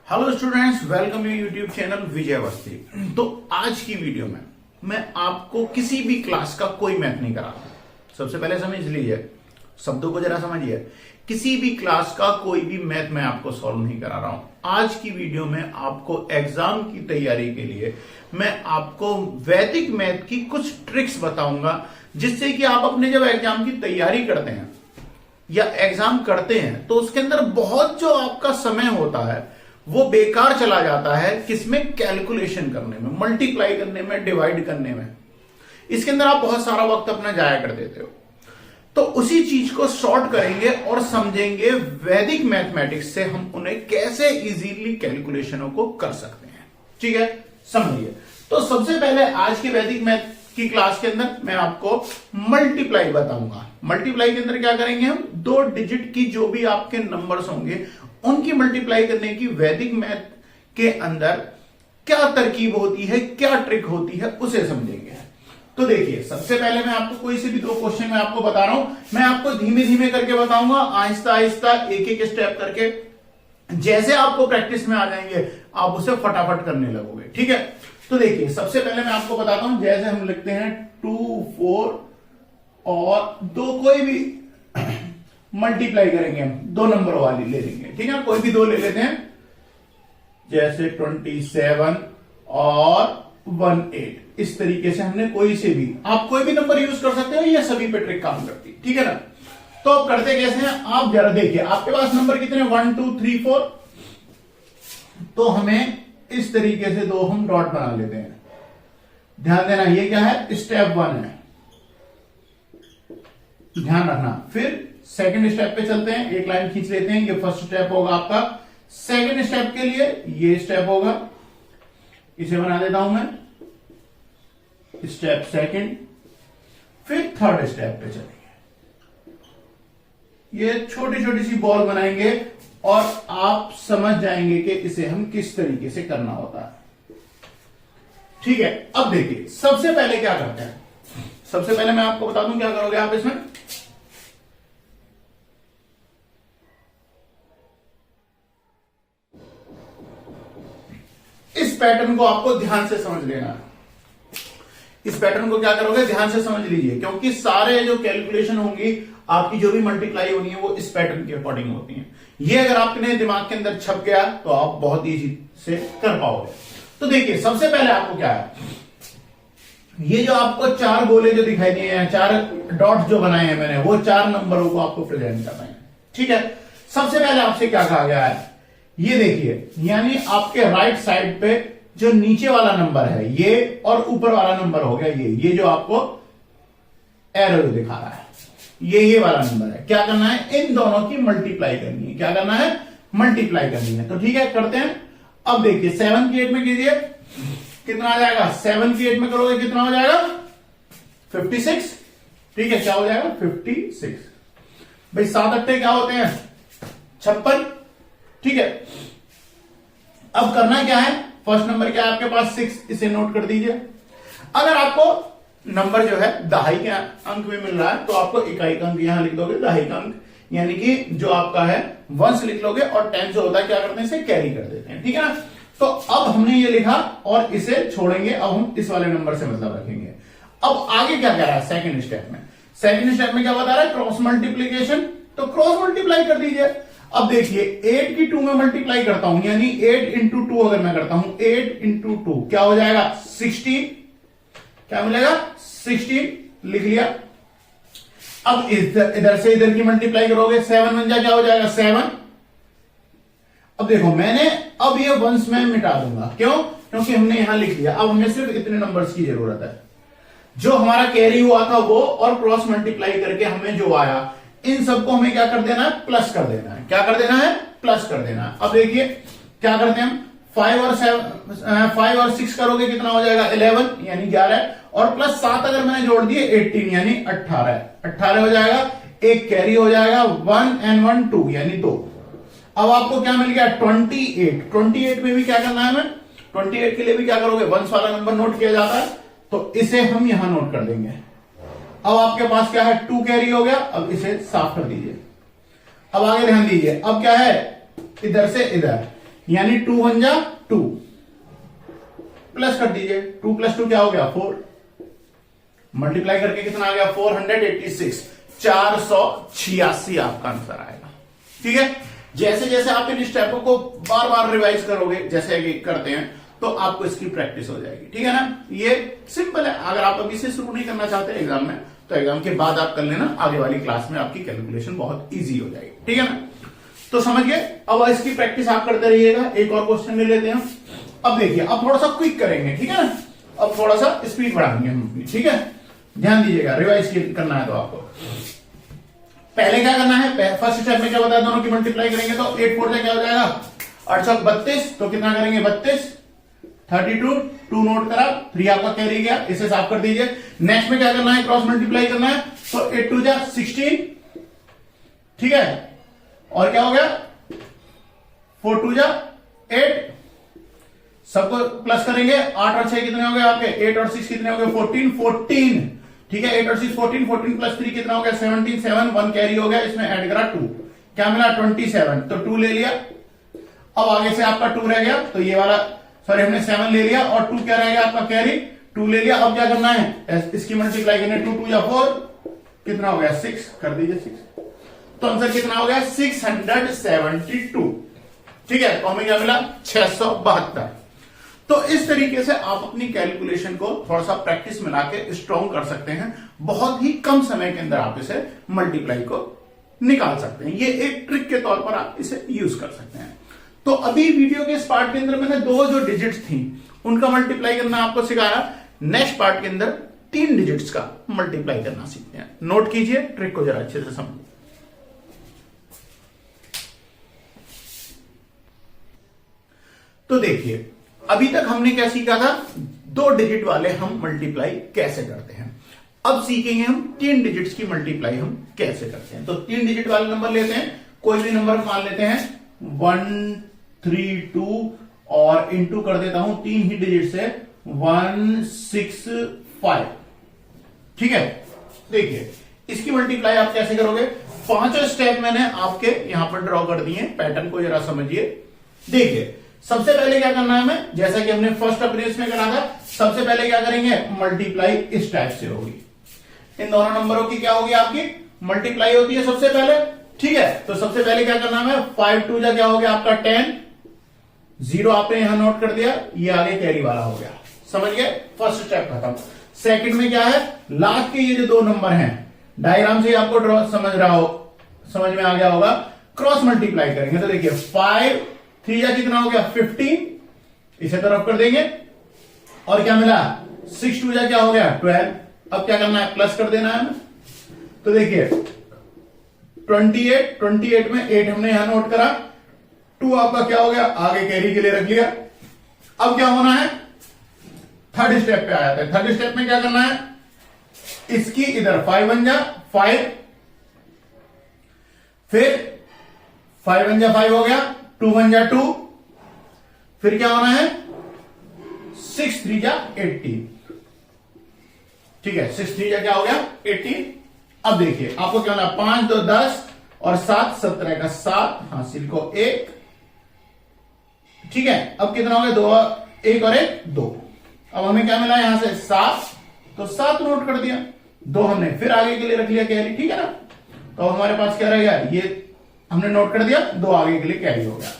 Hello students, welcome you YouTube channel Vijay Awasthi. तो आज की वीडियो में मैं आपको किसी भी क्लास का कोई मैथ नहीं करा रहा। सबसे पहले समझ लीजिए, शब्दों को जरा समझिए। किसी भी क्लास का कोई भी मैथ मैं आपको सॉल्व नहीं करा रहा हूं। आज की वीडियो में आपको एग्जाम की तैयारी के लिए मैं आपको वैदिक मैथ की कुछ ट्रिक्स बताऊंगा, जिससे कि आप अपने जब एग्जाम की तैयारी करते हैं या एग्जाम करते हैं तो उसके अंदर बहुत जो आपका समय होता है वो बेकार चला जाता है। किसमें? कैलकुलेशन करने में, मल्टीप्लाई करने में, डिवाइड करने में। इसके अंदर आप बहुत सारा वक्त अपना जाया कर देते हो। तो उसी चीज को शॉर्ट करेंगे और समझेंगे वैदिक मैथमेटिक्स से हम उन्हें कैसे इजीली कैलकुलेशनों को कर सकते हैं। ठीक है, समझिए। तो सबसे पहले आज के वैदिक मैथ की क्लास के अंदर मैं आपको मल्टीप्लाई बताऊंगा। मल्टीप्लाई के अंदर क्या करेंगे हम? 2 डिजिट की जो भी आपके नंबर्स होंगे उनकी मल्टीप्लाई करने की वैदिक मैथ के अंदर क्या तरकीब होती है, क्या ट्रिक होती है, उसे समझेंगे। तो देखिए, सबसे पहले मैं आपको कोई से भी 2 क्वेश्चन मैं आपको बता रहा हूं। मैं आपको धीमे धीमे करके बताऊंगा, आहिस्ता आहिस्ता एक एक स्टेप करके। जैसे आपको प्रैक्टिस में आ जाएंगे आप उसे फटाफट करने लगोगे। ठीक है, तो देखिए, सबसे पहले मैं आपको बताता हूं। जैसे हम लिखते हैं 2, 4 और 2 कोई भी मल्टीप्लाई करेंगे, हम 2 नंबर वाली ले लेंगे। ठीक है, कोई भी 2 ले लेते हैं। जैसे 27 और 18, इस तरीके से हमने कोई से भी, आप कोई भी नंबर यूज कर सकते हो, ये सभी पे ट्रिक काम करती है। ठीक है ना। तो अब करते कैसे हैं आप जरा देखिए। आपके पास नंबर कितने? 1 2 3 4। तो हमें इस तरीके से 2 हम डॉट बना लेते हैं। ध्यान देना, ये क्या है? स्टेप 1 है, ध्यान रखना। फिर सेकंड स्टेप पे चलते हैं, एक लाइन खींच लेते हैं। ये फर्स्ट स्टेप होगा आपका। सेकंड स्टेप के लिए ये स्टेप होगा, इसे बना देता हूं मैं, स्टेप सेकंड। फिर थर्ड स्टेप पे चलेंगे, ये छोटी छोटी सी बॉल बनाएंगे और आप समझ जाएंगे कि इसे हम किस तरीके से करना होता है। ठीक है, अब देखिए, सबसे पहले क्या करते हैं। सबसे पहले मैं आपको बता दूं क्या करोगे आप इसमें। इस पैटर्न को आपको ध्यान से समझ लेना है। इस पैटर्न को क्या करोगे? ध्यान से समझ लीजिए, क्योंकि सारे जो कैलकुलेशन होंगी, आपकी जो भी मल्टीप्लाई होनी है, वो इस पैटर्न के अकॉर्डिंग होती है। ये अगर आपके दिमाग के अंदर छप गया तो आप बहुत इजी से कर पाओगे। तो देखिए, सबसे पहले आपको क्या है, ये जो आपको 4 गोले जो दिखाई दिए हैं, 4 डॉट्स जो बनाए हैं मैंने, वो 4 नंबरों को आपको प्रेजेंट करना है। ठीक है, सबसे पहले आपसे क्या कहा गया है, ये देखिए, यानी आपके राइट साइड पे जो नीचे वाला नंबर है ये, और ऊपर वाला नंबर हो गया ये जो आपको एरो दिखा रहा है, ये वाला नंबर है। क्या करना है? इन दोनों की मल्टीप्लाई करनी है। क्या करना है? मल्टीप्लाई करनी है। तो ठीक है, करते हैं। अब देखिए, 7 की 8 में कीजिए, कितना आ जाएगा? 7 की 8 में करोगे कितना हो जाएगा? 56। ठीक है, क्या हो जाएगा? 56। भाई 7 अट्ठे क्या होते हैं? 56। ठीक है, अब करना क्या है? फर्स्ट नंबर क्या है आपके पास? 6, इसे नोट कर दीजिए। अगर आपको नंबर जो है दहाई के अंक में मिल रहा है तो आपको इकाई का अंक यहां लिख दोगे, दहाई का अंक, यानी कि जो आपका है वंश लिख लोगे, और 10 जो होता है क्या करते हैं? इसे कैरी कर देते हैं। ठीक है ना। तो अब हमने ये लिखा और इसे छोड़ेंगे। अब हम इस वाले नंबर से मतलब रखेंगे। अब आगे क्या कह रहा है? सेकंड स्टेप में, सेकंड स्टेप में क्या बता रहा है? Cross multiplication. तो क्रॉस मल्टीप्लाई कर दीजिए। अब देखिए, 8 की 2 में मल्टीप्लाई करता हूं, यानी 8 इंटू 2 अगर मैं करता हूं, 8 इंटू 2 क्या हो जाएगा? 16। क्या मिलेगा? 16 लिख लिया। अब इधर से इधर की मल्टीप्लाई करोगे, 7 बन जाए, क्या हो जाएगा? 7। अब देखो, मैंने अब ये वंश में मिटा दूंगा। क्यों? क्योंकि हमने यहां लिख लिया। अब हमें सिर्फ इतने नंबर्स की जरूरत है, जो हमारा कैरी हुआ था वो, और क्रॉस मल्टीप्लाई करके हमें जो आया, इन सबको हमें क्या कर देना है? प्लस कर देना है। क्या कर देना है? प्लस कर देना है। अब देखिए क्या करते हैं हम, 5 और 6 करोगे कितना हो जाएगा? 11, यानी 11, और प्लस 7 अगर मैंने जोड़ दिए 18, यानी 18 हो जाएगा। एक कैरी हो जाएगा, 1 and 1 2, यानी 2। अब आपको क्या मिल गया? 28 में भी क्या करना है हमें? 28 के लिए भी क्या करोगे? वंश वाला नंबर नोट किया जाता है, तो इसे हम यहां नोट कर देंगे। अब आपके पास क्या है? 2 कैरी हो गया। अब इसे साफ कर दीजिए। अब आगे ध्यान दीजिए, अब क्या है? इधर से इधर, यानी 2 1 जा 2, प्लस कर दीजिए, 2 + 2 क्या हो गया 4, मल्टीप्लाई करके कितना आ गया 486, 486 आपका आंसर आएगा। ठीक है, जैसे जैसे आप इन स्टेपों को बार बार रिवाइज करोगे, जैसे कि करते हैं, तो आपको इसकी प्रैक्टिस हो जाएगी। ठीक है ना, ये सिंपल है। अगर आप अभी से शुरू नहीं करना चाहते एग्जाम में, तो एग्जाम के बाद आप कर लेना, आगे वाली क्लास में आपकी कैलकुलेशन बहुत इजी हो जाएगी। ठीक है ना, तो समझ गए। अब इसकी प्रैक्टिस आप करते रहिएगा। एक और क्वेश्चन ले लेते हैं। अब देखिए, अब थोड़ा सा क्विक करेंगे। ठीक है ना, अब थोड़ा सा स्पीड बढ़ाएंगे हम अपनी। ठीक है, ध्यान दीजिएगा, रिवाइज करना है तो आपको पहले क्या करना है। फर्स्ट स्टेप में क्या बताया, दोनों की मल्टीप्लाई करेंगे तो 8 4 से क्या हो जाएगा 8 7 32, तो कितना करेंगे 32, 32, 2 नोट करा, 3 आपका कैरी गया, इसे साफ कर दीजिए। नेक्स्ट में क्या करना है, क्रॉस मल्टीप्लाई करना है, तो 8 2 जा 16, ठीक है, और क्या हो गया 4 2 जा 8, सबको प्लस करेंगे, 8 और 6 कितने हो गए आपके, 8 और 6 कितने हो गए 14 14, ठीक है, 8 और 6 14, 14 + 3 कितना हो गया 17, 7 1 कैरी हो गया, इसमें ऐड करा 2, क्या मिला 27, तो 2 ले लिया। अब आगे से आपका 2 रह गया, तो ये वाला सॉरी हमने 7 ले लिया और 2 क्या रह गया आपका कैरी, 2 ले लिया। अब क्या करना है, इसकी मल्टीप्लाई करनी है, 2 2 या 4, कितना हो गया 6, कर दीजिए 6, तो आंसर कितना हो गया 672। ठीक है, तो हमें क्या मिला 672। तो इस तरीके से आप अपनी कैलकुलेशन को थोड़ा सा प्रैक्टिस मिला के स्ट्रॉन्ग कर सकते हैं। बहुत ही कम समय के अंदर आप इसे मल्टीप्लाई को निकाल सकते हैं। ये एक ट्रिक के तौर पर आप इसे यूज कर सकते हैं। तो अभी वीडियो के इस पार्ट के अंदर मैंने 2 जो डिजिट्स थी उनका मल्टीप्लाई करना आपको सिखाया। नेक्स्ट पार्ट के अंदर 3 डिजिट्स का मल्टीप्लाई करना सीखते हैं। नोट कीजिए, ट्रिक को जरा अच्छे से समझिए। तो देखिए, अभी तक हमने क्या सीखा था, 2 डिजिट वाले हम मल्टीप्लाई कैसे करते हैं। अब सीखेंगे हम 3 डिजिट्स की मल्टीप्लाई हम कैसे करते हैं। तो 3 डिजिट वाले नंबर लेते हैं, कोई भी नंबर मान लेते हैं 1 3 2 और इंटू कर देता हूं 3 ही डिजिट से 1 6 5। ठीक है, देखिए इसकी मल्टीप्लाई आप कैसे करोगे। 5 स्टेप मैंने आपके यहां पर ड्रॉ कर दिए, पैटर्न को जरा समझिए। देखिए सबसे पहले क्या करना है हमें, जैसा कि हमने फर्स्ट अप्रेंस में करा था, सबसे पहले क्या करेंगे, मल्टीप्लाई इस टाइप से होगी। इन दोनों नंबरों की क्या होगी, आपकी मल्टीप्लाई होती है सबसे पहले। ठीक है, तो सबसे पहले क्या करना है, 5 2 जा क्या हो गया आपका 10, 0 आपने यहां नोट कर दिया, ये आगे कैरी वाला हो गया। समझ गए, फर्स्ट स्टेप खत्म। सेकंड में क्या है, लास्ट के ये जो 2 नंबर हैं, डायग्राम से आपको ड्रॉ समझ में आ गया होगा, क्रॉस मल्टीप्लाई करेंगे। तो देखिए 5 3 या कितना हो गया 15, इसे तरफ कर देंगे, और क्या मिला 6 2 जा क्या हो गया 12। अब क्या करना है, प्लस कर देना है हमें। तो देखिए 28 में 8 हमने यहां नोट करा, 2 आपका क्या हो गया, आगे कैरी के लिए रख लिया। अब क्या होना है, थर्ड स्टेप पे आ जाता है। थर्ड स्टेप में क्या करना है, इसकी इधर 5 1 जा 5, फिर 5 1 जा 5 हो गया, 2 1 जा 2, फिर क्या होना है 6 3 जा 18। ठीक है, 6 3 जा क्या हो गया 18। अब देखिए आपको क्या होना, 5 2 10 और 7 17 का 7 हासिल को 1। ठीक है, अब कितना हो गया 2 1 और 1 2। अब हमें क्या मिला यहां से 7, तो 7 नोट कर दिया, 2 हमने फिर आगे के लिए रख लिया कैरी। ठीक है ना, तो हमारे पास क्या रहेगा, ये हमने नोट कर दिया, 2 आगे के लिए कैरी हो गया।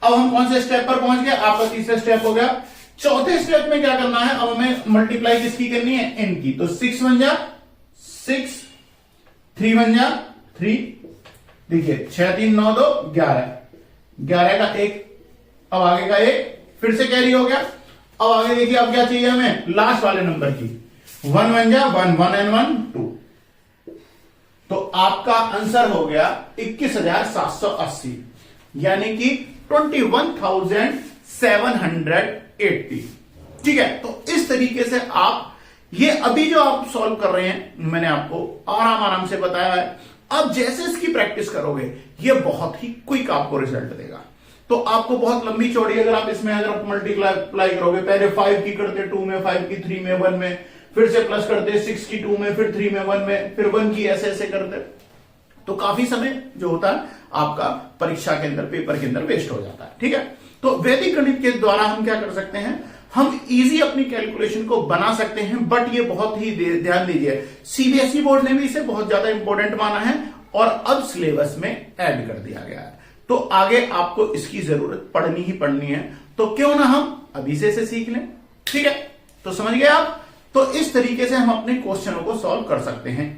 अब हम कौन से स्टेप पर पहुंच गए, आपका तीसरा स्टेप हो गया। चौथे स्टेप में क्या करना है, अब हमें मल्टीप्लाई किसकी करनी है, n की। तो 6 1 जा 6, 3 1 जा 3, देखिए 6 3 9 2 11, 11 का 1, अब आगे का 1, फिर से कैरी हो गया। अब आगे देखिए अब क्या चाहिए हमें, लास्ट वाले नंबर की, 1 1 जा 1 1 and 1 2। तो आपका आंसर हो गया 21,780, यानी कि 21,780। ठीक है, तो इस तरीके से आप ये अभी जो आप सॉल्व कर रहे हैं, मैंने आपको आराम से बताया है। अब जैसे इसकी प्रैक्टिस करोगे, ये बहुत ही क्विक आपको रिजल्ट देगा। तो आपको बहुत लंबी चौड़ी अगर आप इसमें अगर मल्टीप्लाई करोगे, पहले 5 की करते 2 में, 5 की 3 में, 1 में, फिर से प्लस करते 6 की 2 में, फिर 3 में, 1 में, फिर 1 की ऐसे करते, तो काफी समय जो होता है आपका परीक्षा के अंदर, पेपर के अंदर वेस्ट हो जाता है। ठीक है, तो वैदिक गणित के द्वारा हम क्या कर सकते हैं, हम इजी अपनी कैलकुलेशन को बना सकते हैं। बट ये बहुत ही ध्यान दीजिए, सीबीएसई बोर्ड ने भी इसे बहुत ज्यादा इंपॉर्टेंट माना है और अब सिलेबस में ऐड कर दिया गया है। तो आगे आपको इसकी जरूरत पड़नी ही पड़नी है, तो क्यों ना हम अभी से इसे सीख लें। ठीक है, तो समझ गए आप। तो इस तरीके से हम अपने क्वेश्चनों को सॉल्व कर सकते हैं।